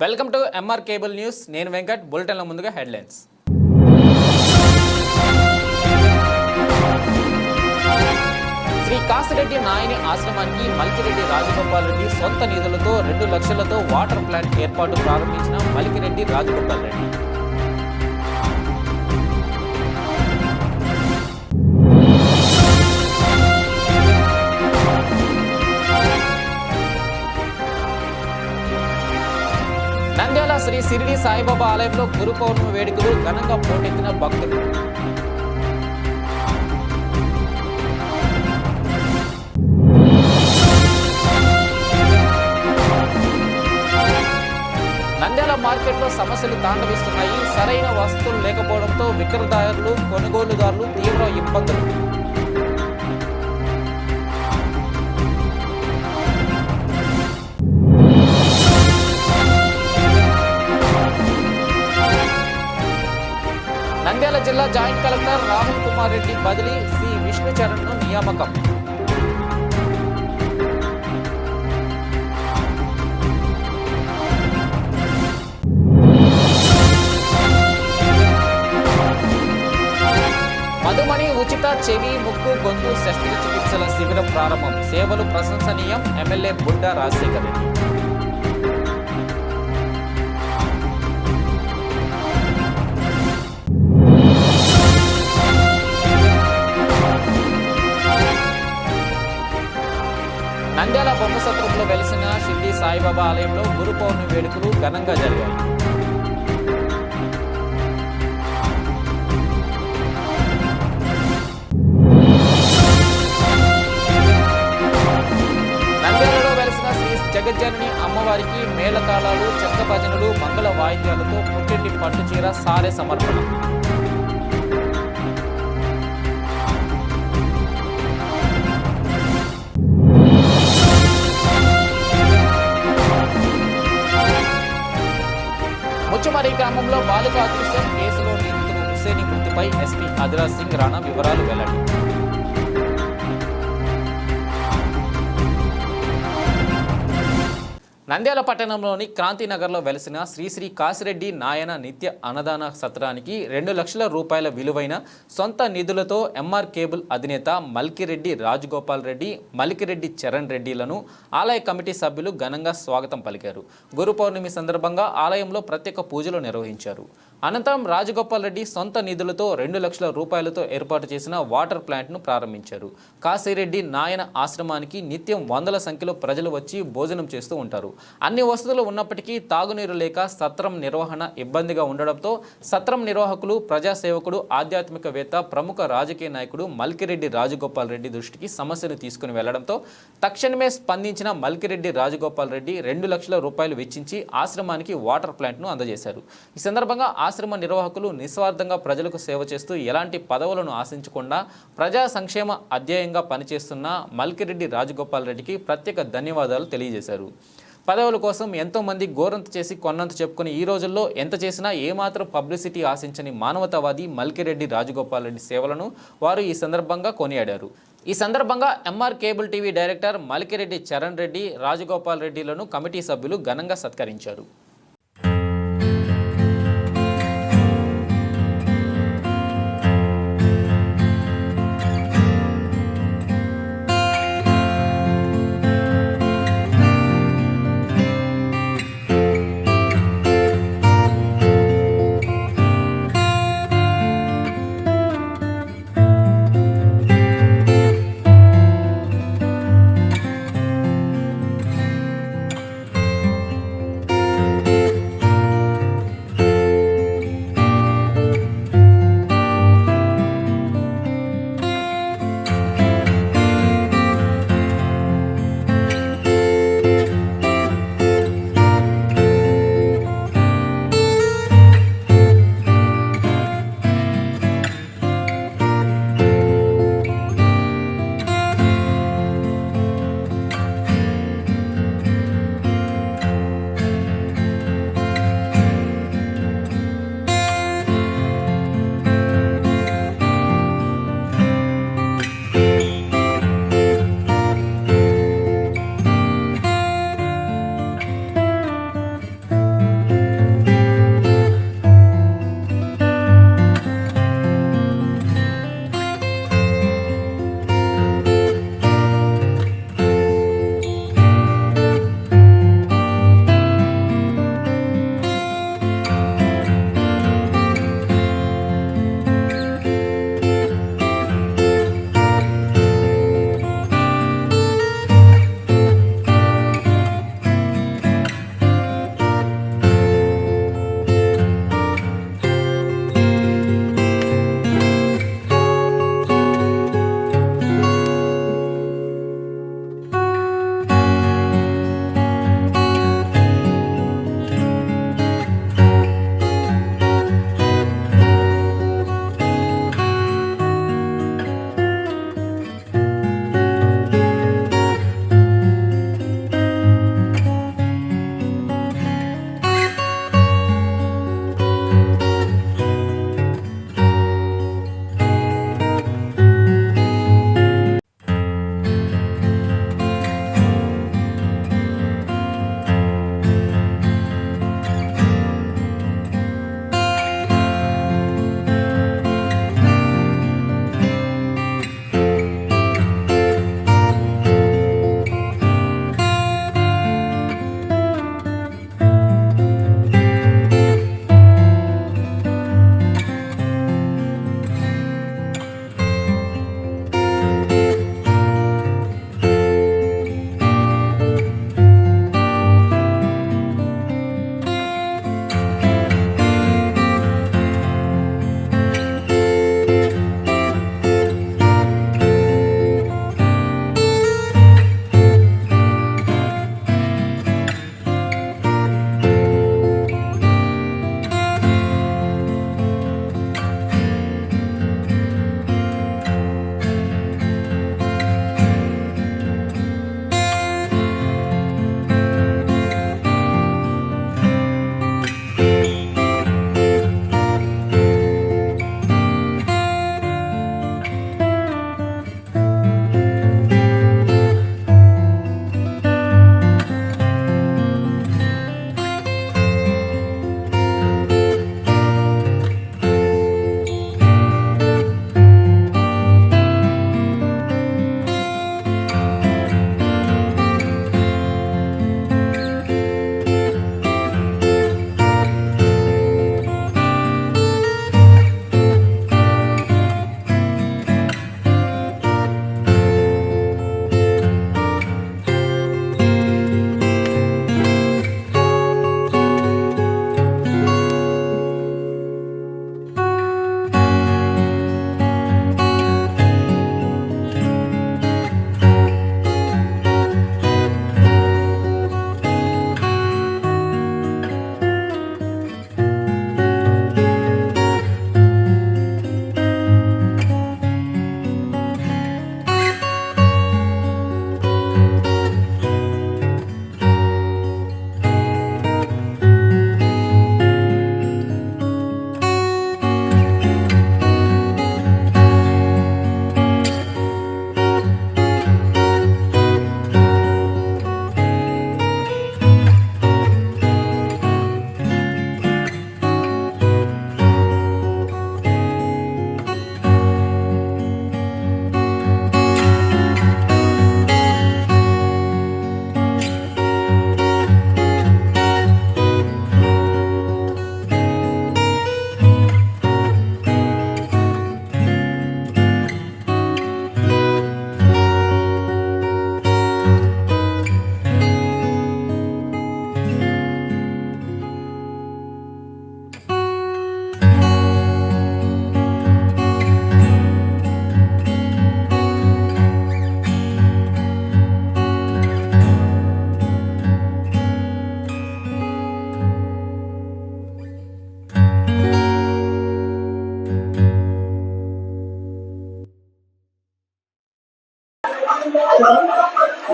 Welcome to MR cable news. నేను వెంకట్. బులెటిన్ల ముందుగా headlines. Shri Kasireddy Nayani ఆశ్రమానికి మల్కిరెడ్డి రాజగోపాల్ రెడ్డి సొంత నిధులతో 2 లక్షలతో వాటర్ ప్లాంట్ ఏర్పాటు ప్రారంభించిన మల్కిరెడ్డి రాజగోపాల్ రెడ్డి. నంద్యాల శ్రీ షిరిడి సాయిబాబా ఆలయంలో గురు పౌర్ణమి వేడుకలు ఘనంగా పోటెత్తిన భక్తులు. నంద్యాల మార్కెట్లో సమస్యలు తాండవిస్తున్నాయి. సరైన వస్తువులు లేకపోవడంతో విక్రయదారులు, కొనుగోలుదారులు తీవ్ర ఇబ్బందులు. నంద్యాల జిల్లా జాయింట్ కలెక్టర్ రాహుల్ కుమార్ రెడ్డి బదిలీ, సి విష్ణుచరణ్ను నియామకం. మధుమణి ఉచిత చెవి, ముక్కు, గొంతు శస్త్రచికిత్సల శిబిరం ప్రారంభం. సేవలు ప్రశంసనీయం. ఎమ్మెల్యే బుడ్డా రాజశేఖర్ రెడ్డి. నంద్యాల బొమ్మసత్రంలో వెలిసిన షిరిడి సాయిబాబా ఆలయంలో గురు పౌర్ణమి వేడుకలు ఘనంగా జరిగాయి. నంద్యాలలో వెలిసిన శ్రీ జగజ్జనని అమ్మవారికి మేళతాళాలు, చెక్క భజనలు, మంగళ వాయిద్యాలతో పుట్టింటి పట్టుచీర సారె సమర్పణ. ముచ్చుమరి గ్రామంలో బాలిక అదృశ్యం కేసులో నిందితుడు హుసేని మృతిపై ఎస్పీ అదిరాజ్ సింగ్ రాణా వివరాలు వెల్లడి. నంద్యాల పట్టణంలోని క్రాంతినగర్లో వెలిసిన శ్రీ కాసిరెడ్డి నాయన నిత్య అన్నదాన సత్రానికి 2 లక్షల రూపాయల విలువైన సొంత నిధులతో ఎంఆర్ కేబుల్ అధినేత మల్కిరెడ్డి రాజగోపాల్ రెడ్డి, మల్కిరెడ్డి చరణ్ రెడ్డిలను ఆలయ కమిటీ సభ్యులు ఘనంగా స్వాగతం పలికారు. గురు పౌర్ణమి సందర్భంగా ఆలయంలో ప్రత్యేక పూజలు నిర్వహించారు. అనంతరం రాజగోపాల్ రెడ్డి సొంత నిధులతో 2 లక్షల రూపాయలతో ఏర్పాటు చేసిన వాటర్ ప్లాంట్ను ప్రారంభించారు. కాసిరెడ్డి నాయన ఆశ్రమానికి నిత్యం వందల సంఖ్యలో ప్రజలు వచ్చి భోజనం చేస్తూ ఉంటారు. అన్ని వసతులు ఉన్నప్పటికీ తాగునీరు లేక సత్రం నిర్వహణ ఇబ్బందిగా ఉండడంతో సత్రం నిర్వాహకులు, ప్రజాసేవకుడు, ఆధ్యాత్మికవేత్త, ప్రముఖ రాజకీయ నాయకుడు మల్కిరెడ్డి రాజగోపాల్ రెడ్డి దృష్టికి సమస్యను తీసుకుని వెళ్లడంతో తక్షణమే స్పందించిన మల్కిరెడ్డి రాజగోపాల్ రెడ్డి 2 లక్షల రూపాయలు వెచ్చించి ఆశ్రమానికి వాటర్ ప్లాంట్ను అందజేశారు. ఈ సందర్భంగా ఆశ్రమ నిర్వాహకులు నిస్వార్థంగా ప్రజలకు సేవ చేస్తూ ఎలాంటి పదవులను ఆశించకుండా ప్రజా సంక్షేమ అధ్యేయంగా పనిచేస్తున్న మల్కిరెడ్డి రాజగోపాల్ రెడ్డికి ప్రత్యేక ధన్యవాదాలు తెలియజేశారు. పదవుల కోసం ఎంతోమంది గోరంత చేసి కొన్నంత చెప్పుకుని ఈ రోజుల్లో ఎంత చేసినా ఏమాత్రం పబ్లిసిటీ ఆశించని మానవతావాది మల్కిరెడ్డి రాజగోపాల్ రెడ్డి సేవలను వారు ఈ సందర్భంగా కొనియాడారు. ఈ సందర్భంగా MR cable TV director Malkireddy Charan Reddy, Rajagopal రెడ్డిలను కమిటీ సభ్యులు ఘనంగా సత్కరించారు.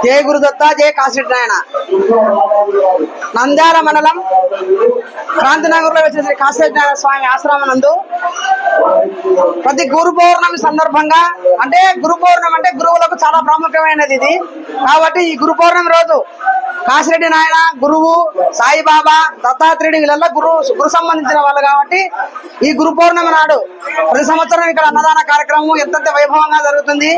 జై గురుదత్త, జై కాశీరెడ్డి నాయన. నంద్యాల మండలం క్రాంతినగర్ లో వచ్చిన శ్రీ కాశీరెడ్డి నాయన స్వామి ఆశ్రమం నందు ప్రతి గురు పౌర్ణమి సందర్భంగా, అంటే గురు పౌర్ణమి అంటే గురువులకు చాలా ప్రాముఖ్యమైనది ఇది కాబట్టి ఈ గురు పౌర్ణమి రోజు కాశీరెడ్డి నాయన, గురువు సాయిబాబా, దత్తాత్రేయుడు వీళ్ళల్లో గురు సంబంధించిన వాళ్ళు కాబట్టి ఈ గురు పౌర్ణమి నాడు ప్రతి సంవత్సరం ఇక్కడ అన్నదాన కార్యక్రమం ఎంతంత వైభవంగా జరుగుతుంది.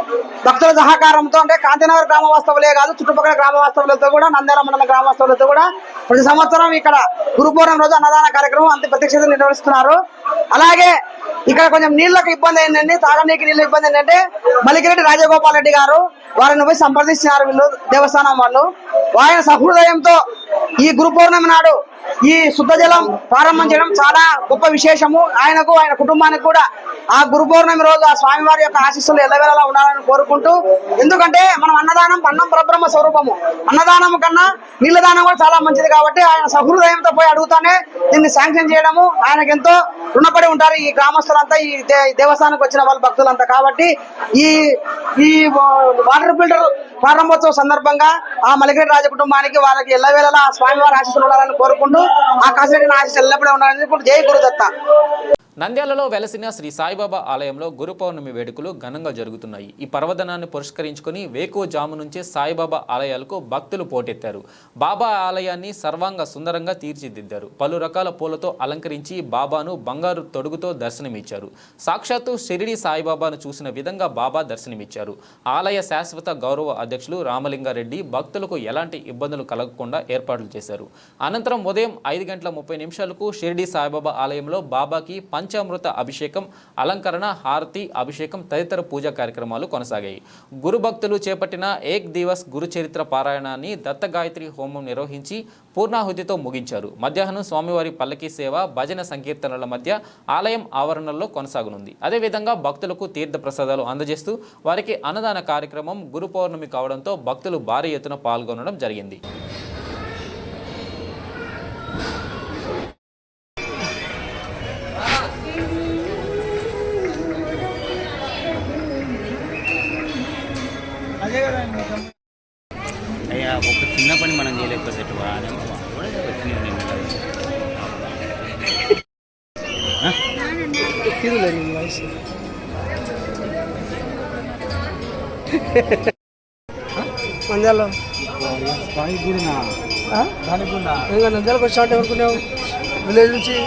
భక్తుల సహకారంతో, అంటే కాంతినగర్ గ్రామ వాస్తవులే కాదు చుట్టుపక్కల గ్రామ వాస్తవులతో కూడా, నంద్యాల మండల గ్రామ వాస్తవులతో కూడా ప్రతి సంవత్సరం ఇక్కడ గురు పౌర్ణమి రోజు అన్నదాన కార్యక్రమం అంత ప్రత్యక్షత నిర్వహిస్తున్నారు. అలాగే ఇక్కడ కొంచెం నీళ్లకు ఇబ్బంది అయిందండి, తాగనీకి నీళ్ళ ఇబ్బంది ఏంటంటే మల్లికిరెడ్డి రాజగోపాల్ రెడ్డి గారు వారిని పోయి సంప్రదిస్తున్నారు వీళ్ళు దేవస్థానం వాళ్ళు. ఆయన సహృదయంతో ఈ గురు పౌర్ణమి నాడు ఈ శుద్ధ జలం ప్రారంభం చేయడం చాలా గొప్ప విశేషము. ఆయనకు, ఆయన కుటుంబానికి కూడా ఆ గురు పౌర్ణమి రోజు ఆ స్వామివారి యొక్క ఆశీస్సులు ఎల్లవేళలా ఉండాలని కోరుకుంటూ, ఎందుకంటే మనం అన్నదానం అన్నం పరబ్రహ్మ స్వరూపము, అన్నదానం కన్నా నీళ్ళ దానం కూడా చాలా మంచిది కాబట్టి ఆయన సహృదయంతో పోయి అడుగుతానే దీన్ని శాంక్షన్ చేయడము, ఆయనకు ఎంతో రుణపడి ఉంటారు ఈ గ్రామస్తులంతా, ఈ దేవస్థానానికి వచ్చిన వాళ్ళ భక్తులంతా. కాబట్టి ఈ ఈ వాటర్ ఫిల్టర్ ప్రారంభోత్సవ సందర్భంగా ఆ మల్లికిరెడ్డి రాజ కుటుంబానికి వాళ్ళకి ఎల్లవేళలా ఆ స్వామివారి ఆశీస్సులు ఉండాలని కోరుకుంటూ, ఆ కాశీరెడ్డి ఆశీస్సులు ఎల్లప్పుడూ ఉండాలని జై గురుదత్త. నంద్యాలలో వెలసిన శ్రీ సాయిబాబా ఆలయంలో గురు పౌర్ణమి వేడుకలు ఘనంగా జరుగుతున్నాయి. ఈ పర్వదినాన్ని పురస్కరించుకుని వేకువజాము నుంచే సాయిబాబా ఆలయాలకు భక్తులు పోటెత్తారు. బాబా ఆలయాన్ని సర్వాంగ సుందరంగా తీర్చిదిద్దారు. పలు రకాల పూలతో అలంకరించి బాబాను బంగారు తొడుగుతో దర్శనమిచ్చారు. సాక్షాత్తు షిరిడి సాయిబాబాను చూసిన విధంగా బాబా దర్శనమిచ్చారు. ఆలయ శాశ్వత గౌరవ అధ్యక్షులు రామలింగారెడ్డి భక్తులకు ఎలాంటి ఇబ్బందులు కలగకుండా ఏర్పాట్లు చేశారు. అనంతరం ఉదయం 5:30 షిరిడి సాయిబాబా ఆలయంలో బాబాకి పంచామృత అభిషేకం, అలంకరణ, హారతి, అభిషేకం తదితర పూజా కార్యక్రమాలు కొనసాగాయి. గురు భక్తులు చేపట్టిన ఏక్ దివస్ గురు చరిత్ర పారాయణాన్ని దత్త గాయత్రి హోమం నిర్వహించి పూర్ణాహుతితో ముగించారు. మధ్యాహ్నం స్వామివారి పల్లకీ సేవ, భజన సంకీర్తనల మధ్య ఆలయం ఆవరణలో కొనసాగనుంది. అదేవిధంగా భక్తులకు తీర్థ ప్రసాదాలు అందజేస్తూ వారికి అన్నదాన కార్యక్రమం గురు పౌర్ణమి కావడంతో భక్తులు భారీ ఎత్తున పాల్గొనడం జరిగింది. అయ్యా ఒక చిన్న పని మనం చేయలేకపోతే నంద్యాలలో నంద్యాలకు వచ్చా అంటే అనుకున్నావు విలేజ్ నుంచి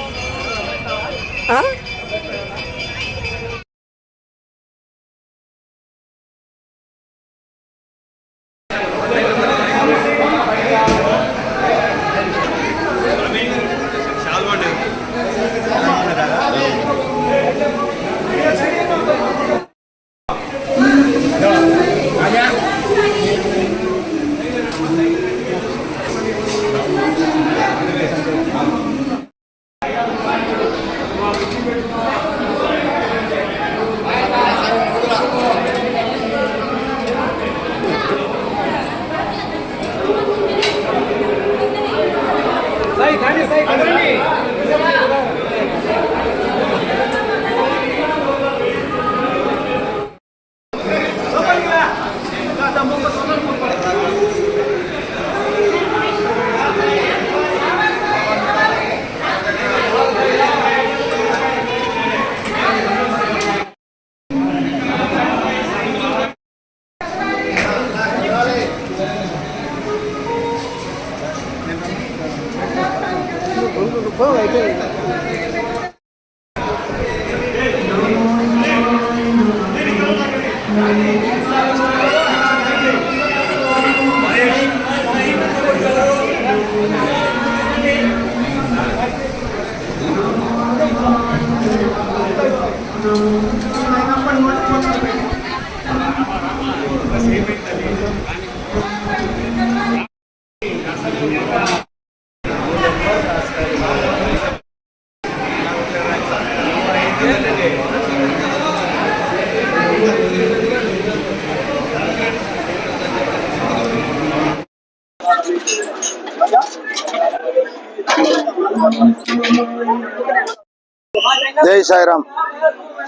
జై సాయిరామ్.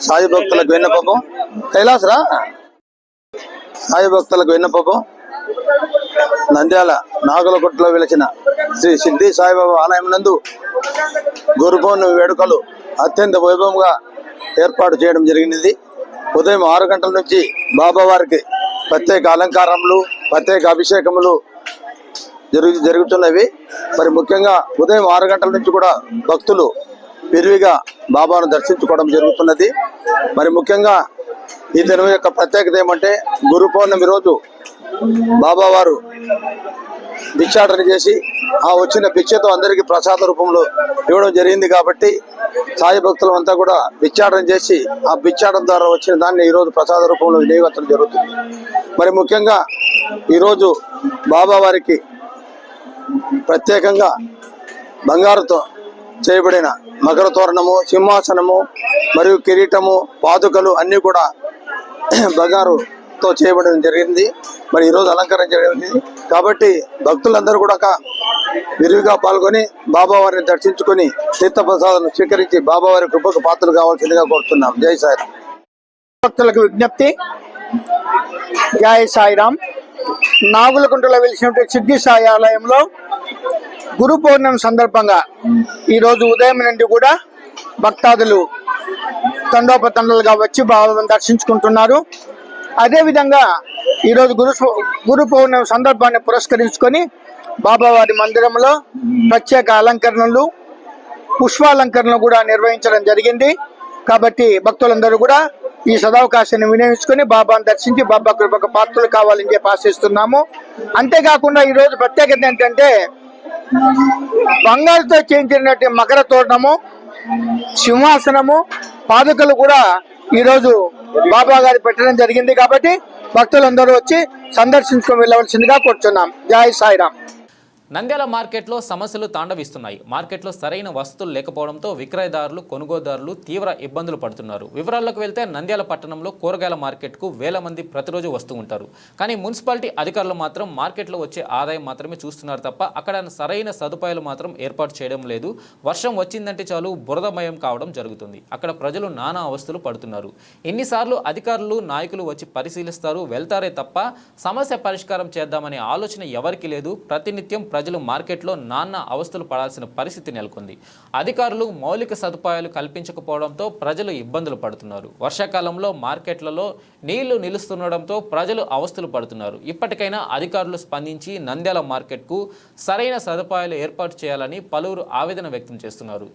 సాయి భక్తులకు విన్నపము, కైలాసరా సాయి భక్తులకు విన్నపము, నంద్యాల నాగులగుట్టలో వెలిసిన శ్రీ సిద్ధి సాయిబాబా ఆలయం నందు గురు పౌర్ణమి వేడుకలు అత్యంత వైభవంగా ఏర్పాటు చేయడం జరిగినది. ఉదయం 6 గంటల నుంచి బాబా వారికి ప్రత్యేక అలంకారములు, ప్రత్యేక అభిషేకములు జరుగుతున్నవి. మరి ముఖ్యంగా ఉదయం 6 గంటల నుంచి కూడా భక్తులు విరివిగా బాబాను దర్శించుకోవడం జరుగుతున్నది. మరి ముఖ్యంగా ఈ దినం యొక్క ప్రత్యేకత ఏమంటే, గురు పౌర్ణమి రోజు బాబా వారు భిక్షాటన చేసి ఆ వచ్చిన భిక్షతో అందరికీ ప్రసాద రూపంలో ఇవ్వడం జరిగింది. కాబట్టి సాయి భక్తులు అంతా కూడా భిక్షాటన చేసి ఆ భిక్షాటన ద్వారా వచ్చిన దాన్ని ఈరోజు ప్రసాద రూపంలో వినియోగించడం జరుగుతుంది. మరి ముఖ్యంగా ఈరోజు బాబా వారికి ప్రత్యేకంగా బంగారుతో చేయబడిన మకర తోరణము, సింహాసనము మరియు కిరీటము, పాదుకలు అన్నీ కూడా బంగారుతో చేయబడడం జరిగింది. మరి ఈరోజు అలంకరణ జరిగింది. కాబట్టి భక్తులందరూ కూడా విరివిగా పాల్గొని బాబావారిని దర్శించుకొని తీర్థప్రసాదాలను స్వీకరించి బాబావారి కృపకు పాత్రలు కావాల్సిందిగా కోరుతున్నాం. జై సాయిరాం. భక్తులకు విజ్ఞప్తి, జై సాయిరాం. నాగులగుంటలో వెలిసినటువంటి సిద్ధి సాయి ఆలయంలో గురు పౌర్ణమి సందర్భంగా ఈరోజు ఉదయం నుండి కూడా భక్తాదులు తండోపతండాలుగా వచ్చి బాబాను దర్శించుకుంటున్నారు. అదేవిధంగా ఈరోజు గురు పౌర్ణమి సందర్భాన్ని పురస్కరించుకొని బాబావారి మందిరంలో ప్రత్యేక అలంకరణలు, పుష్పాలంకరణలు కూడా నిర్వహించడం జరిగింది. కాబట్టి భక్తులందరూ కూడా ఈ సదవకాశాన్ని వినియోగించుకొని బాబాను దర్శించి బాబా కృపకు పాత్రలు కావాలని చెప్పి ఆశిస్తున్నాము. అంతేకాకుండా ఈరోజు ప్రత్యేకత ఏంటంటే, బంగారుతో చేయించినటువంటి మకర తోరణము, సింహాసనము, పాదుకలు కూడా ఈరోజు బాబా గారి పెట్టడం జరిగింది. కాబట్టి భక్తులందరూ వచ్చి సందర్శించుకొని వెళ్ళవలసిందిగా కోరుచున్నాం. జై సాయిరాం. నంద్యాల మార్కెట్లో సమస్యలు తాండవిస్తున్నాయి. మార్కెట్లో సరైన వసతులు లేకపోవడంతో విక్రయదారులు, కొనుగోలుదారులు తీవ్ర ఇబ్బందులు పడుతున్నారు. వివరాల్లోకి వెళ్తే నంద్యాల పట్టణంలో కూరగాయల మార్కెట్కు వేల మంది ప్రతిరోజు వస్తూ ఉంటారు. కానీ మున్సిపాలిటీ అధికారులు మాత్రం మార్కెట్లో వచ్చే ఆదాయం మాత్రమే చూస్తున్నారు తప్ప అక్కడ సరైన సదుపాయాలు మాత్రం ఏర్పాటు చేయడం లేదు. వర్షం వచ్చిందంటే చాలు బురదమయం కావడం జరుగుతుంది. అక్కడ ప్రజలు నానా అవస్థలు పడుతున్నారు. ఎన్నిసార్లు అధికారులు, నాయకులు వచ్చి పరిశీలిస్తారు, వెళ్తారే తప్ప సమస్య పరిష్కారం చేద్దామనే ఆలోచన ఎవరికీ లేదు. ప్రతినిత్యం ప్రజలు మార్కెట్లో నానా అవస్థలు పడాల్సిన పరిస్థితి నెలకొంది. అధికారులు మౌలిక సదుపాయాలు కల్పించకపోవడంతో ప్రజలు ఇబ్బందులు పడుతున్నారు. వర్షాకాలంలో మార్కెట్లలో నీళ్లు నిలుస్తుండడంతో ప్రజలు అవస్థలు పడుతున్నారు. ఇప్పటికైనా అధికారులు స్పందించి నంద్యాల మార్కెట్కు సరైన సదుపాయాలు ఏర్పాటు చేయాలని పలువురు ఆవేదన వ్యక్తం చేస్తున్నారు.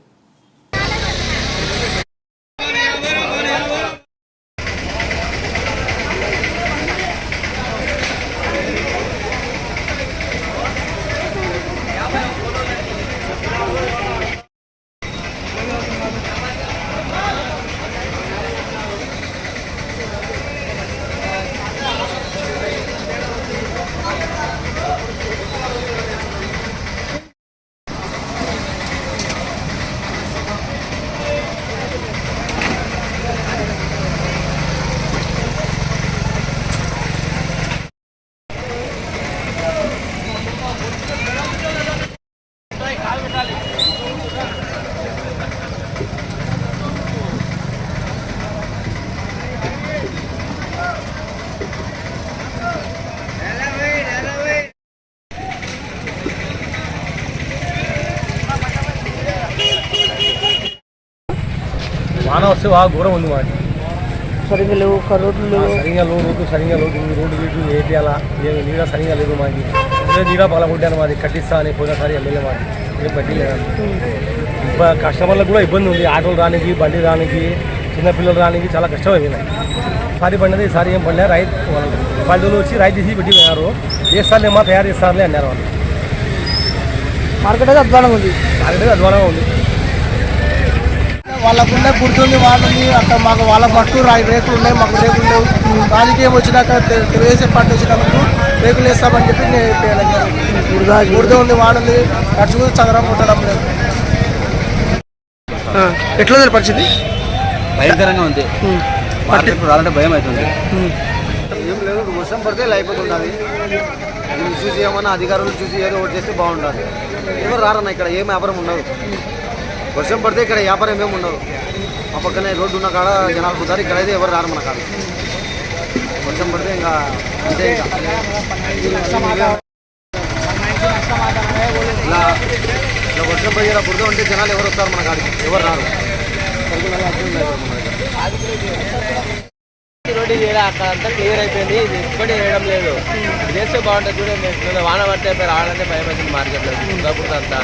వాన వస్తే బాగా ఘోరం ఉంది మాది. సరిగ్గా లేవు, రోడ్లు సరిగా రోడ్డు వీటి వేయాలా, నీడ సరిగా లేదు మాది. నీడ పగలగొట్టాను మాది, కట్టిస్తా అని పోయినసారి ఎమ్మెల్యే మాది ఏం బడ్డీ లేదండి. కస్టమర్లకు కూడా ఇబ్బంది ఉంది. ఆటోలు రానికి, బండి రానికి, చిన్నపిల్లలు రానికి చాలా కష్టమైంది. సారి పడినది ఈసారి ఏం పడలే. రైతు వాళ్ళు వచ్చి రైతు తీసి పెట్టి పోయారు. చేస్తారులే మా తయారు చేస్తారులే అన్నారు వాళ్ళు. మార్కెట్ అయితే అధ్వానంగా ఉంది. మార్కెట్ అధ్వానంగా ఉంది. వాళ్ళకుండే గుర్తుంది, వాళ్ళని అక్కడ మాకు వాళ్ళ మట్టు రేకులు ఉన్నాయి, మాకు రేకులు లేవు. రాజకీయం వచ్చినాక తెలుగుదేశం పార్టీ వచ్చినప్పుడు రేకులు వేస్తామని చెప్పి బురద ఉంది, వాడుంది, ఖర్చు చదరం ఉండడం లేదు. ఎట్లా పరిస్థితి? భయంకరంగా ఉంది. రాలంటే భయం అవుతుంది. ఏం లేదు, వర్షం పడితే అయిపోతున్నది. దీన్ని చూసి ఏమన్నా అధికారులు చూసి ఏదో ఒకటి చేస్తే బాగుంటుంది. ఎవరు రారన్న, ఇక్కడ ఏం వ్యాపారం ఉండదు. వర్షం పడితే ఇక్కడ వ్యాపారం ఏమి ఉండదు. ఆ పక్కనే రోడ్డు ఉన్న కాడ జనాలు పోతారు, ఇక్కడైతే ఎవరు రారు మన కాడ. వర్షం పడితే ఇంకా అంతే. ఇంకా ఇలా వర్షం పడిన బురద ఉంటే జనాలు ఎవరు వస్తారు మన కాడికి? ఎవరు రారు. రోడ్డు చేయలే, అక్కడ అంతా క్లియర్ అయిపోయింది. ఇది ఇప్పటి వేయడం లేదు. చేస్తే బాగుంటుంది. చూడండి, వాన పడితే రావాలంటే భయం అవుతుంది మార్కెట్లో కాకుండా అంతా.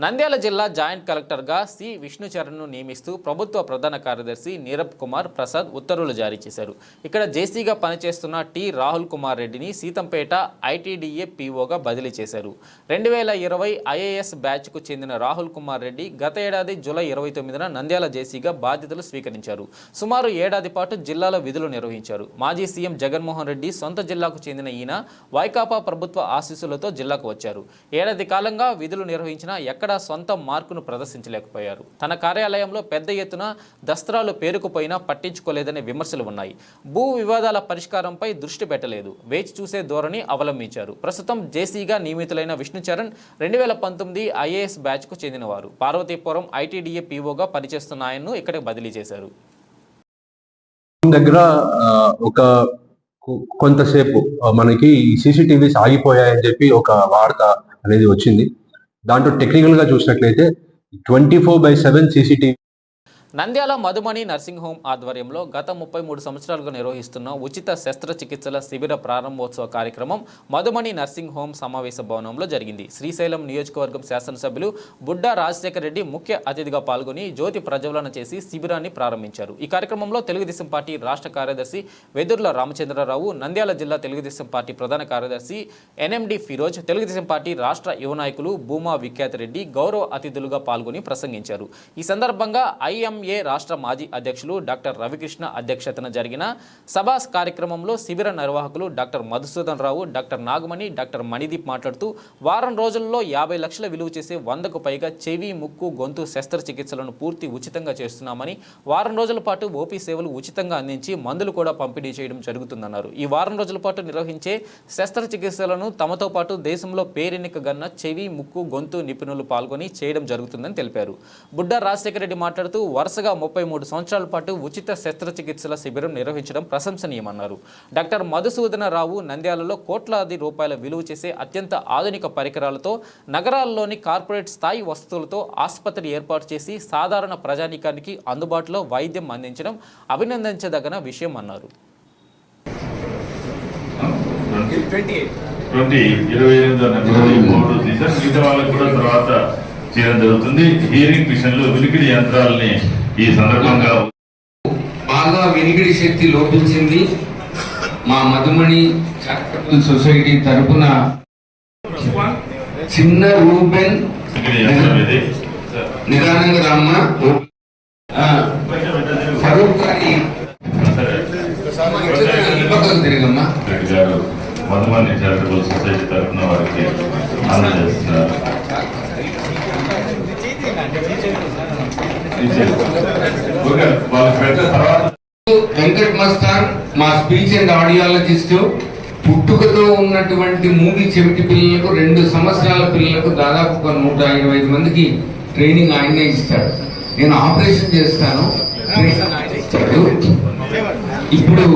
నంద్యాల జిల్లా జాయింట్ కలెక్టర్గా సి విష్ణుచరణ్ను నియమిస్తూ ప్రభుత్వ ప్రధాన కార్యదర్శి నీరబ్ కుమార్ ప్రసాద్ ఉత్తర్వులు జారీ చేశారు. ఇక్కడ జేసీగా పనిచేస్తున్న టి రాహుల్ కుమార్ రెడ్డిని సీతంపేట ఐటీడీఏ పీఓగా బదిలీ చేశారు. 2020 ఐఏఎస్ బ్యాచ్కు చెందిన రాహుల్ కుమార్ రెడ్డి గత ఏడాది జూలై 29న నంద్యాల జేసీగా బాధ్యతలు స్వీకరించారు. సుమారు ఏడాది పాటు జిల్లాలో విధులు నిర్వహించారు. మాజీ సీఎం జగన్మోహన్ రెడ్డి సొంత జిల్లాకు చెందిన ఈయన వైకాపా ప్రభుత్వ ఆశీస్సులతో జిల్లాకు వచ్చారు. ఏడాది కాలంగా విధులు నిర్వహించిన ఎక్కడా సొంత మార్కును ప్రదర్శించలేకపోయారు. తన కార్యాలయంలో పెద్ద ఎత్తున దస్త్రాలు పేరుకుపోయినా పట్టించుకోలేదనే విమర్శలు ఉన్నాయి. భూ వివాదాల పరిష్కారంపై దృష్టి పెట్టలేదు. వేచి చూసే ధోరణి అవలంబించారు. ప్రస్తుతం జేసీగా నియమితులైన విష్ణుచరణ్ 2019 ఐఏఎస్ బ్యాచ్కు చెందినవారు. పార్వతీపురం ఐటీడీఏ పీఓగా పనిచేస్తున్న ఆయన్ను ఇక్కడికి బదిలీ చేశారు. దగ్గర ఒక కొంతసేపు మనకి సీసీటీవీస్ ఆగిపోయాయని చెప్పి ఒక వార్త అనేది వచ్చింది. దాంట్లో టెక్నికల్గా చూసినట్లయితే 24/7 CCTV. Nandyal Madhumani nursing home ఆధ్వర్యంలో గత 33 సంవత్సరాలుగా నిర్వహిస్తున్న ఉచిత శస్త్రచికిత్సల శిబిర ప్రారంభోత్సవ కార్యక్రమం మధుమణి నర్సింగ్ హోమ్ సమావేశ భవనంలో జరిగింది. శ్రీశైలం నియోజకవర్గం శాసనసభ్యులు బుడ్డా రాజశేఖర రెడ్డి ముఖ్య అతిథిగా పాల్గొని జ్యోతి ప్రజ్వలన చేసి శిబిరాన్ని ప్రారంభించారు. ఈ కార్యక్రమంలో తెలుగుదేశం పార్టీ రాష్ట్ర కార్యదర్శి వెదుర్ల రామచంద్రరావు, నంద్యాల జిల్లా తెలుగుదేశం పార్టీ ప్రధాన కార్యదర్శి ఎన్ఎండి ఫిరోజ్, తెలుగుదేశం పార్టీ రాష్ట్ర యువ నాయకులు భూమా విఖ్యాత రెడ్డి గౌరవ అతిథులుగా పాల్గొని ప్రసంగించారు. ఈ సందర్భంగా ఐఎంఏ రాష్ట్ర మాజీ అధ్యక్షులు డాక్టర్ రవికృష్ణ అధ్యక్షతన జరిగిన సభా కార్యక్రమంలో శిబిర నిర్వాహకులు డాక్టర్ మధుసూదన్ రావు, డాక్టర్ నాగమణి, డాక్టర్ మణిదీప్ మాట్లాడుతూ వారం రోజుల్లో 50 లక్షల విలువ చేసే 100కు పైగా చెవి, ముక్కు, గొంతు శస్త్రచికిత్సలను పూర్తి ఉచితంగా చేస్తున్నామని, వారం రోజుల పాటు ఓపీ సేవలు ఉచితంగా అందించి మందులు కూడా పంపిణీ చేయడం జరుగుతుందన్నారు. ఈ వారం రోజుల పాటు నిర్వహించే శస్త్రచికిత్సలను తమతో పాటు దేశంలో పేరెన్నికగన్న చెవి, ముక్కు, గొంతు నిపుణులు పాల్గొని చేయడం జరుగుతుందని తెలిపారు. బుడ్డా రాజశేఖర రెడ్డి మాట్లాడుతూ వరుసగా 33 సంవత్సరాల పాటు ఉచిత శస్త్రచికిత్సల శిబిరం నిర్వహించడం ప్రశంసనీయమన్నారు. డాక్టర్ మధుసూదన రావు నంద్యాలలో కోట్లాది రూపాయల విలువ చేసే అత్యంత ఆధునిక పరికరాలతో నగరాల్లోని కార్పొరేట్ స్థాయి వసతులతో ఆసుపత్రి ఏర్పాటు చేసి సాధారణ ప్రజానీకానికి అందుబాటులో వైద్యం అందించడం అభినందించదగిన విషయం అన్నారు. 28 చేయడం జరుగుతుంది. హియరింగ్ మిషన్లు, వినికిడి యంత్రాలని ఈ సందర్భంగా బాగా వినికిడి శక్తి లోపించింది. మా మధుమణి చారిటబుల్ సొసైటీ తరపున చిన్న రూబెన్ నిదానంగా రామ్మ ఫరూక్ గారి తిరిగమ్మా గారు మధుమణి చారిటబుల్ సొసైటీ తరఫున వారికి అందజేస్తున్నారు. వెంకట్ మస్తాన్ మా స్పీచ్ అండ్ ఆడియాలజిస్ట్, పుట్టుకతో ఉన్నటువంటి మూగి చెవిటి పిల్లలకు 2 సంవత్సరాల పిల్లలకు దాదాపు 125 మందికి ట్రైనింగ్ ఆయనే ఇస్తాడు. నేను ఆపరేషన్ చేస్తాను, ఇప్పుడు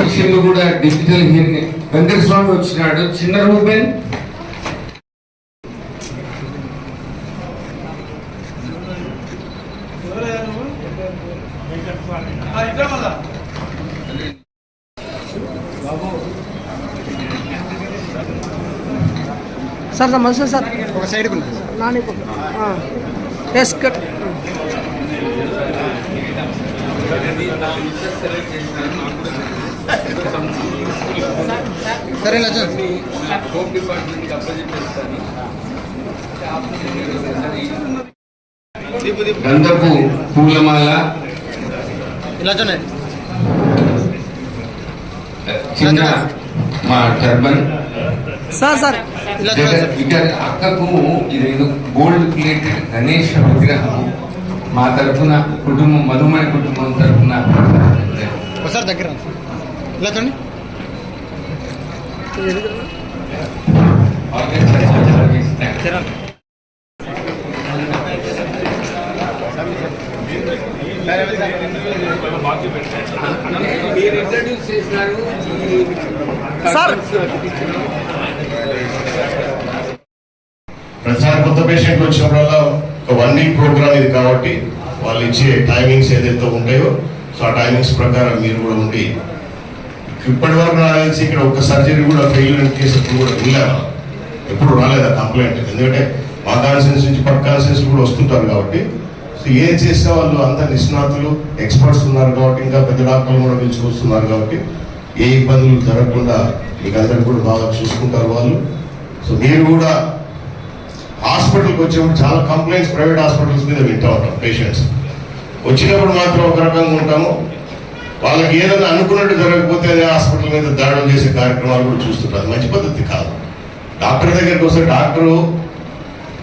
విషయంలో కూడా డిజిటల్ హియరింగ్. వెంకట స్వామి వచ్చినాడు. చిన్న రూబెన్ సార్ నమస్తే సార్. ఒక సైడ్ నాని ఎస్ కట్ సరే హోమ్ డిపార్ట్మెంట్ అప్పచెప్పేస్తాను. గంధపు పూలమాల, చిన్న మా టర్బన్ సార్ ఇక్కడ అక్కకు ఇదేదో గోల్డ్ ప్లేటెడ్ గణేష్ విగ్రహం మా తరఫున కుటుంబం, మధుమణి కుటుంబం తరఫున ఒకసారి దగ్గర ఇలా చూడండి. మీరు ఇంట్రడ్యూస్ చేసినారు సార్. కొత్త పేషెంట్లు వచ్చినప్పుడల్లా ఒక 1 వీక్ ప్రోగ్రామ్ ఇది కాబట్టి వాళ్ళు ఇచ్చే టైమింగ్స్ ఏదైతే ఉంటాయో సో ఆ టైమింగ్స్ ప్రకారం మీరు కూడా ఉండి, ఇప్పటి వరకు నాకు తెలిసి ఇక్కడ ఒక సర్జరీ కూడా ఫెయిల్ కేసు ఎప్పుడు కూడా వెళ్ళాము, ఎప్పుడు రాలేదు ఆ కంప్లైంట్. ఎందుకంటే మా కాన్సెన్స్ నుంచి పక్క కాన్సెన్స్ కూడా వస్తుంటారు కాబట్టి సో ఏం చేసినా వాళ్ళు అంత నిష్ణాతులు ఎక్స్పర్ట్స్ ఉన్నారు కాబట్టి, ఇంకా పెద్ద డాక్టర్లు కూడా పిలుచుకొస్తున్నారు కాబట్టి ఏ ఇబ్బందులు జరగకుండా మీకు అందరికీ కూడా బాగా చూసుకుంటారు వాళ్ళు. సో మీరు కూడా హాస్పిటల్కి వచ్చినప్పుడు చాలా కంప్లైంట్స్ ప్రైవేట్ హాస్పిటల్స్ మీద వింటూ ఉంటాం. పేషెంట్స్ వచ్చినప్పుడు మాత్రం ఒక రకంగా ఉంటాము, వాళ్ళకి ఏదైనా అనుకున్నట్టు జరగకపోతే అదే హాస్పిటల్ మీద దాడులు చేసే కార్యక్రమాలు కూడా చూస్తుంటారు. మంచి పద్ధతి కాదు. డాక్టర్ దగ్గరికి వస్తే డాక్టరు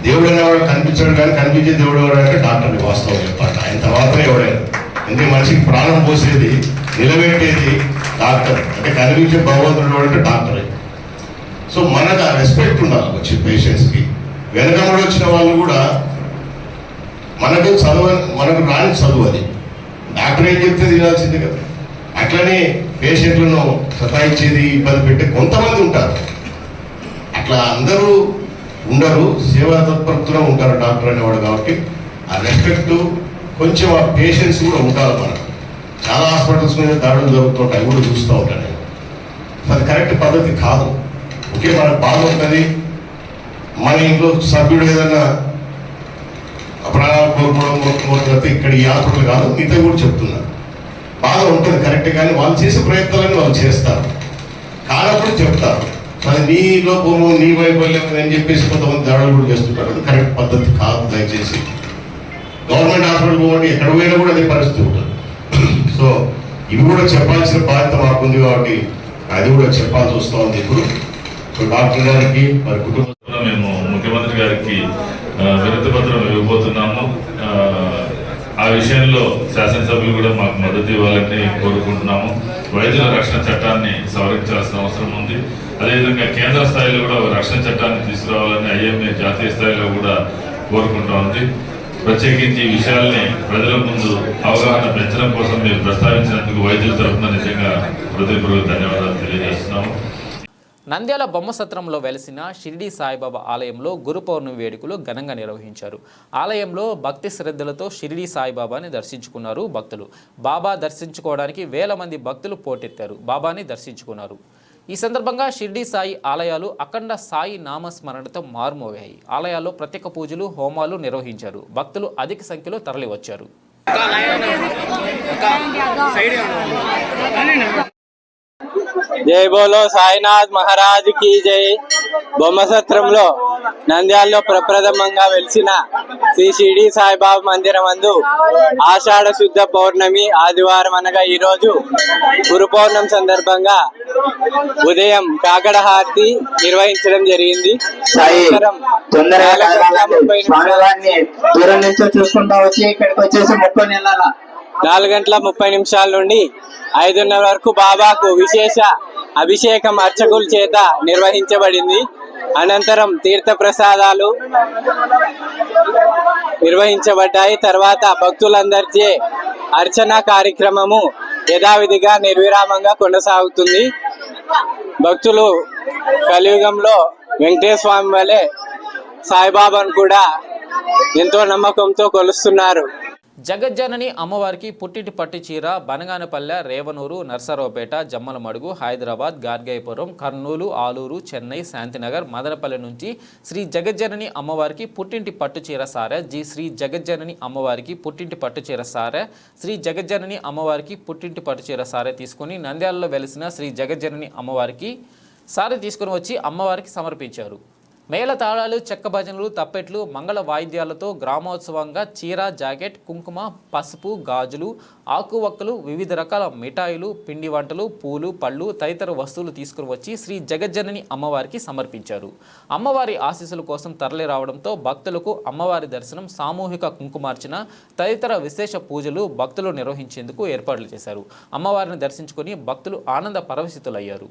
దేవుడు అనేవాడు కనిపించాడు, కానీ కనిపించే దేవుడు ఎవడంటే డాక్టర్ని వాస్తవం చెప్పాలి. ఆయన తర్వాత ఎవడైనా, ఎందుకంటే మనిషికి ప్రాణం పోసేది నిలబెట్టేది డాక్టర్, అంటే కనిపించే భగవంతుడు అంటే డాక్టరే. సో మనకు ఆ రెస్పెక్ట్ ఉండాలి వచ్చే పేషెంట్స్కి. వెనకబడి వచ్చిన వాళ్ళు కూడా మనకు రాని చదువు అది, డాక్టర్ ఏం చెప్తే తినాల్సిందే కదా. అట్లనే పేషెంట్లను సతాయించేది ఇబ్బంది పెట్టే కొంతమంది ఉంటారు, అట్లా అందరూ ఉండరు, సేవా తత్పరతలో ఉంటారు డాక్టర్ అనేవాడు. కాబట్టి ఆ రెస్పెక్ట్ కొంచెం ఆ పేషెన్స్ కూడా ఉండాలి మనకు. చాలా హాస్పిటల్స్ మీద దాడులు జరుగుతుంటాయి, కూడా చూస్తూ ఉంటాను నేను. అది కరెక్ట్ పద్ధతి కాదు. ఓకే, మనకు బాధ ఉంటుంది, మన ఇంట్లో సభ్యుడు ఏదైనా ప్రాణాలు కోల్పోవడం ఇక్కడ ఈ హాస్పిటల్ కాదు, మిగతా కూడా చెప్తున్నారు. బాధ ఉంటుంది కరెక్ట్, కానీ వాళ్ళు చేసే ప్రయత్నాలని వాళ్ళు చేస్తారు, కానప్పుడు చెప్తారు. అది నీ లోపము నీ వైఫల్యం అని చెప్పేసి కొంతమంది దాడులు కూడా చేస్తుంటారు. అది కరెక్ట్ పద్ధతి కాదు. దయచేసి గవర్నమెంట్ హాస్పిటల్ పోవండి, ఎక్కడ పోయినా కూడా అదే పరిస్థితి ఉంటుంది. సో ఇవి కూడా చెప్పాల్సిన బాధ్యత మాకుంది కాబట్టి అది కూడా చెప్పాల్సి వస్తూ ఉంది ఇప్పుడు. సో డాక్టర్ గారికి మరి కుటుంబంలో మేము ముఖ్యమంత్రి గారికి వినతి పత్రం ఇవ్వబోతున్నాము. ఆ విషయంలో శాసనసభ్యులు కూడా మాకు మద్దతు ఇవ్వాలని కోరుకుంటున్నాము. వైద్యుల రక్షణ చట్టాన్ని సవరించాల్సిన అవసరం ఉంది. అదేవిధంగా కేంద్ర స్థాయిలో కూడా రక్షణ చట్టాన్ని తీసుకురావాలని ఐఎంఏ జాతీయ స్థాయిలో కూడా కోరుకుంటా ఉంది. ప్రత్యేకించి ఈ విషయాల్ని ప్రజల ముందు అవగాహన పెంచడం కోసం మీరు ప్రస్తావించినందుకు వైద్యుల తరఫున నిజంగా హృదయపూర్వక ధన్యవాదాలు తెలియజేస్తున్నాము. నంద్యాల బొమ్మసత్రంలో వెలిసిన షిరిడి సాయిబాబా ఆలయంలో గురు పౌర్ణమి వేడుకలు ఘనంగా నిర్వహించారు. ఆలయంలో భక్తి శ్రద్ధలతో షిరిడి సాయిబాబాని దర్శించుకున్నారు భక్తులు. బాబా దర్శించుకోవడానికి వేల మంది భక్తులు పోటెత్తారు, బాబాని దర్శించుకున్నారు. ఈ సందర్భంగా షిరిడి సాయి ఆలయాలు అఖండ సాయి నామస్మరణతో మారుమోగాయి. ఆలయాల్లో ప్రత్యేక పూజలు, హోమాలు నిర్వహించారు. భక్తులు అధిక సంఖ్యలో తరలివచ్చారు. జై బోలో సాయినాథ్ మహారాజ్ కి జై. బొమ్మసత్రంలో నంద్యాలలో ప్రప్రథమంగా వెలిసిన శ్రీ షిరిడి సాయిబాబా మందిరం అందు ఆషాఢ శుద్ధ పౌర్ణమి ఆదివారం అనగా ఈ రోజు గురు పౌర్ణమి సందర్భంగా ఉదయం కాకడ హారతి నిర్వహించడం జరిగింది. దూరం నుంచి చూసుకుంటా వచ్చి ఇక్కడికి వచ్చేసి 4 గంటల 30 నిమిషాల నుండి 5:30 వరకు బాబాకు విశేష అభిషేకం అర్చకుల చేత నిర్వహించబడింది. అనంతరం తీర్థ ప్రసాదాలు నిర్వహించబడ్డాయి. తర్వాత భక్తులందరిచే అర్చన కార్యక్రమము యథావిధిగా నిర్విరామంగా కొనసాగుతుంది. భక్తులు కలియుగంలో వెంకటేశ్వర స్వామి వలె సాయిబాబాను కూడా ఎంతో నమ్మకంతో కొలుస్తున్నారు. జగజ్జనని అమ్మవారికి పుట్టింటి పట్టు చీర బనగానపల్లె, రేవనూరు, నర్సరావుపేట, జమ్మలమడుగు, హైదరాబాద్, గార్గయ్యపురం, కర్నూలు, ఆలూరు, చెన్నై, శాంతినగర్, మదనపల్లె నుంచి శ్రీ జగజ్జనని అమ్మవారికి పుట్టింటి పట్టు చీర సారె, శ్రీ జగజ్జనని అమ్మవారికి పుట్టింటి పట్టు చీర సారె, శ్రీ జగజ్జనని అమ్మవారికి పుట్టింటి పట్టు చీర సారె తీసుకుని నంద్యాలలో వెలిసిన శ్రీ జగజ్జనని అమ్మవారికి సారె తీసుకుని వచ్చి అమ్మవారికి సమర్పించారు. మేళ తాళాలు, చెక్క భజనలు, తప్పెట్లు, మంగళ వాయిద్యాలతో గ్రామోత్సవంగా చీర, జాకెట్, కుంకుమ, పసుపు, గాజులు, ఆకువక్కలు, వివిధ రకాల మిఠాయిలు, పిండి వంటలు, పూలు, పళ్ళు తదితర వస్తువులు తీసుకుని వచ్చి శ్రీ జగజ్జనని అమ్మవారికి సమర్పించారు. అమ్మవారి ఆశీస్సుల కోసం తరలి రావడంతో భక్తులకు అమ్మవారి దర్శనం, సామూహిక కుంకుమార్చన తదితర విశేష పూజలు భక్తులు నిర్వహించేందుకు ఏర్పాట్లు చేశారు. అమ్మవారిని దర్శించుకుని భక్తులు ఆనంద పరవశితులయ్యారు.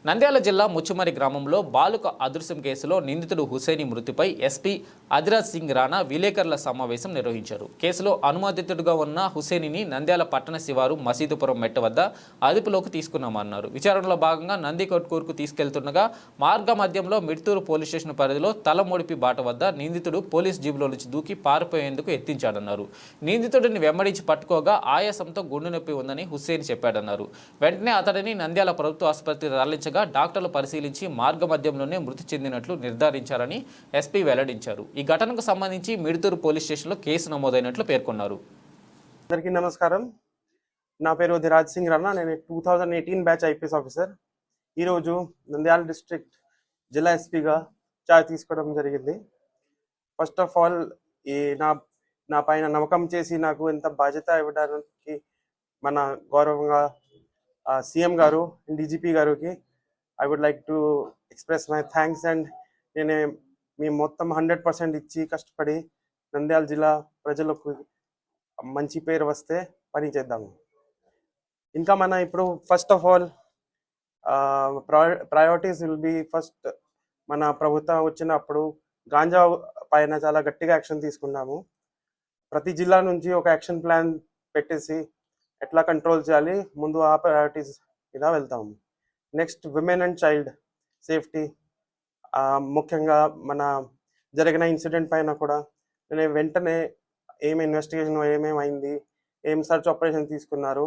నంద్యాల జిల్లా ముచ్చుమరి గ్రామంలో బాలుక అదృశ్యం కేసులో నిందితుడు హుసేని మృతిపై ఎస్పీ అదిరాజ్ సింగ్ రాణా విలేకరుల సమావేశం నిర్వహించారు. కేసులో అనుమానితుడిగా ఉన్న హుసేనిని నంద్యాల పట్టణ శివారు మసీదుపురం మెట్ట వద్ద అదుపులోకి తీసుకున్నామన్నారు. విచారణలో భాగంగా నందికొట్కూరుకు తీసుకెళ్తుండగా మార్గ మధ్యంలో మిడ్తూరు పోలీస్ స్టేషన్ పరిధిలో తలమొడిపి బాట వద్ద నిందితుడు పోలీస్ జీబులో నుంచి దూకి పారిపోయేందుకు యత్నించాడన్నారు. నిందితుడిని వెంబడించి పట్టుకోగా ఆయాసంతో గుండె నొప్పి ఉందని హుసేన్ చెప్పాడన్నారు. వెంటనే అతడిని నంద్యాల ప్రభుత్వ ఆసుపత్రికి తరలించగా డాక్టర్లు పరిశీలించి మార్గ మధ్యంలోనే మృతి చెందినట్లు నిర్ధారించారని ఎస్పీ వెల్లడించారు. ఈ ఘటనకు సంబంధించి మిడ్తూరు పోలీస్ స్టేషన్లో కేసు నమోదైనట్లు పేర్కొన్నారు. అందరికీ నమస్కారం. నా పేరు అదిరాజ్ సింగ్ రాణా. నేను 2018 బ్యాచ్ ఐపీఎస్ ఆఫీసర్. ఈరోజు నంద్యాల డిస్ట్రిక్ట్ జిల్లా ఎస్పీగా చార్జ్ తీసుకోవడం జరిగింది. ఫస్ట్ ఆఫ్ ఆల్ నా పైన నమ్మకం చేసి నాకు ఎంత బాధ్యత ఇవ్వడానికి మన గౌరవంగా సీఎం గారు అండ్ డీజీపీ గారికి I would like to express my thanks. And మేము మొత్తం 100% ఇచ్చి కష్టపడి నంద్యాల జిల్లా ప్రజలకు మంచి పేరు వస్తే పని చేద్దాము. ఇంకా మన ఇప్పుడు first of all priorities will be first. మన ప్రభుత్వం వచ్చినప్పుడు గాంజా పైన చాలా గట్టిగా యాక్షన్ తీసుకున్నాము. ప్రతి జిల్లా నుంచి ఒక యాక్షన్ ప్లాన్ పెట్టేసి ఎట్లా కంట్రోల్ చేయాలి ముందు ఆ ప్రయారిటీస్ మీద వెళ్తాము. Next women and child safety, ముఖ్యంగా మన జరిగిన ఇన్సిడెంట్ పైన కూడా నేను వెంటనే ఏం ఇన్వెస్టిగేషన్ ఏమేమైంది, ఏం సర్చ్ ఆపరేషన్ తీసుకున్నారు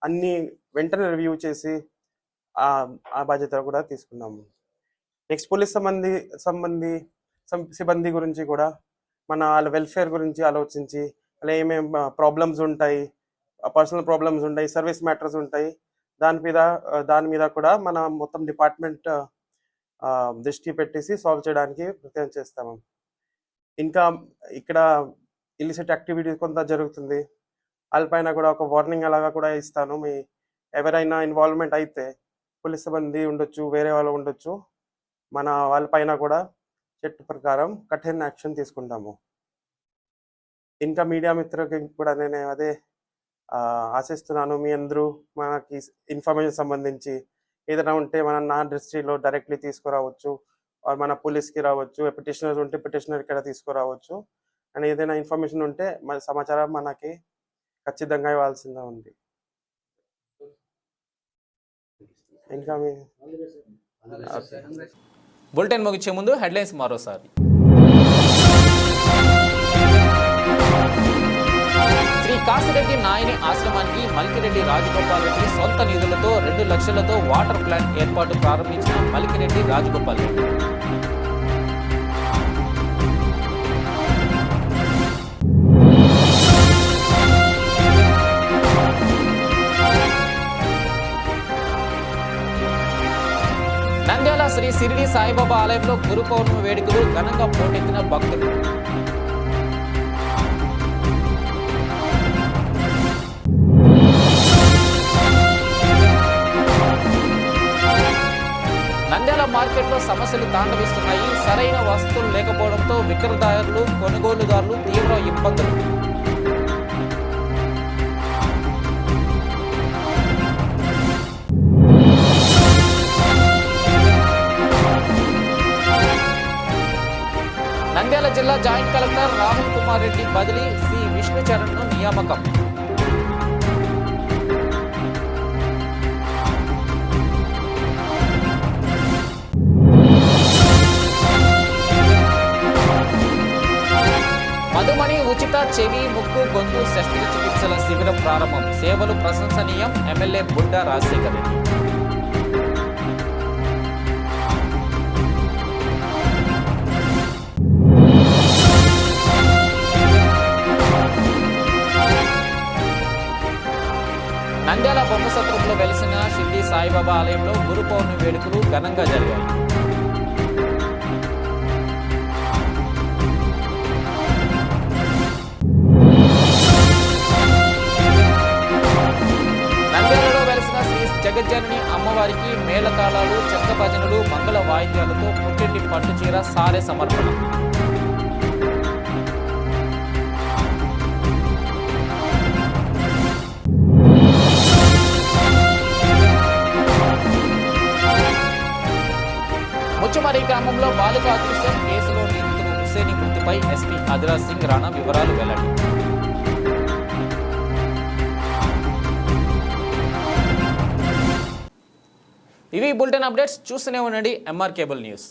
అన్నీ వెంటనే రివ్యూ చేసి ఆ బాధ్యత కూడా తీసుకున్నాము. నెక్స్ట్ పోలీస్ సిబ్బంది గురించి కూడా మన వాళ్ళ వెల్ఫేర్ గురించి ఆలోచించి అలా ఏమేమి ప్రాబ్లమ్స్ ఉంటాయి, పర్సనల్ ప్రాబ్లమ్స్ ఉంటాయి, సర్వీస్ మ్యాటర్స్ ఉంటాయి, దాని మీద కూడా మన మొత్తం డిపార్ట్మెంట్ దృష్టి పెట్టేసి సాల్వ్ చేయడానికి ప్రయత్నం చేస్తాము. ఇంకా ఇక్కడ ఇలిసిట్ యాక్టివిటీస్ కొంత జరుగుతుంది, వాళ్ళపైన కూడా ఒక వార్నింగ్ అలాగా కూడా ఇస్తాను. ఎవరైనా ఇన్వాల్వ్మెంట్ అయితే పోలీస్ సిబ్బంది ఉండొచ్చు, వేరే వాళ్ళు ఉండొచ్చు, మన వాళ్ళపైన కూడా చట్ట ప్రకారం కఠిన యాక్షన్ తీసుకుంటాము. ఇంకా మీడియా మిత్రులకి కూడా నేను అదే ఆశిస్తున్నాను, మీ అందరూ మనకి ఇన్ఫర్మేషన్ సంబంధించి ఏదైనా ఉంటే నా దృష్టిలో డైరెక్ట్లీ తీసుకురావచ్చు, మన పోలీస్కి రావచ్చు, పిటిషనర్స్ ఉంటే పిటిషనర్ ఇక్కడ తీసుకురావచ్చు. అండ్ ఏదైనా ఇన్ఫర్మేషన్ ఉంటే మన సమాచారం మనకి ఖచ్చితంగా ఇవ్వాల్సిందే ఉంది. ఇంకా బులెటిన్ ముగించే ముందు హెడ్లైన్స్ మరోసారి. శ్రీ కాసిరెడ్డి నాయని ఆశ్రమానికి మల్కిరెడ్డి రాజగోపాల్ రెడ్డి సొంత నిధులతో 2 లక్షలతో వాటర్ ప్లాంట్ ఏర్పాటు ప్రారంభించిన మల్కిరెడ్డి రాజగోపాల్ రెడ్డి. నంద్యాల శ్రీ షిరిడి సాయిబాబా ఆలయంలో గురు పౌర్ణమి వేడుకలు ఘనంగా పోటెత్తిన భక్తులు. నంద్యాల మార్కెట్లో సమస్యలు తాండవిస్తున్నాయి. సరైన వస్తువులు లేకపోవడంతో విక్రయదారులు, కొనుగోలుదారులు తీవ్ర ఇబ్బందులు. నంద్యాల జిల్లా జాయింట్ కలెక్టర్ రాహుల్ కుమార్ రెడ్డి బదిలీ, సి విష్ణుచరణ్ను నియామకం. మధుమణి ఉచిత చెవి, ముక్కు, గొంతు శస్త్రచికిత్సల శిబిరం ప్రారంభం. సేవలు ప్రశంసనీయం. ఎమ్మెల్యే బుడ్డా రాజశేఖర్ రెడ్డి. నంద్యాల బొమ్మసత్రంలో వెలిసిన షిరిడి సాయిబాబా ఆలయంలో గురు పౌర్ణమి వేడుకలు ఘనంగా జరిగాయి. నంద్యాలలో వెలిసిన శ్రీ జగజ్జనని అమ్మవారికి మేళతాళాలు, చెక్క భజనలు, మంగళ వాయిద్యాలతో పుట్టింటి పట్టుచీర సారె సమర్పణ. కేంద్రంలో బాలిక అదృశ్యం కేసులో నిందితుడు హుస్సేని మృతిపై ఎస్పీ అదిరాజ్ సింగ్ రాణా వివరాలు వెల్లడి. ఇవి బులెటిన్ అప్డేట్స్. చూస్తూనే ఉండండి ఎంఆర్ కేబుల్ న్యూస్.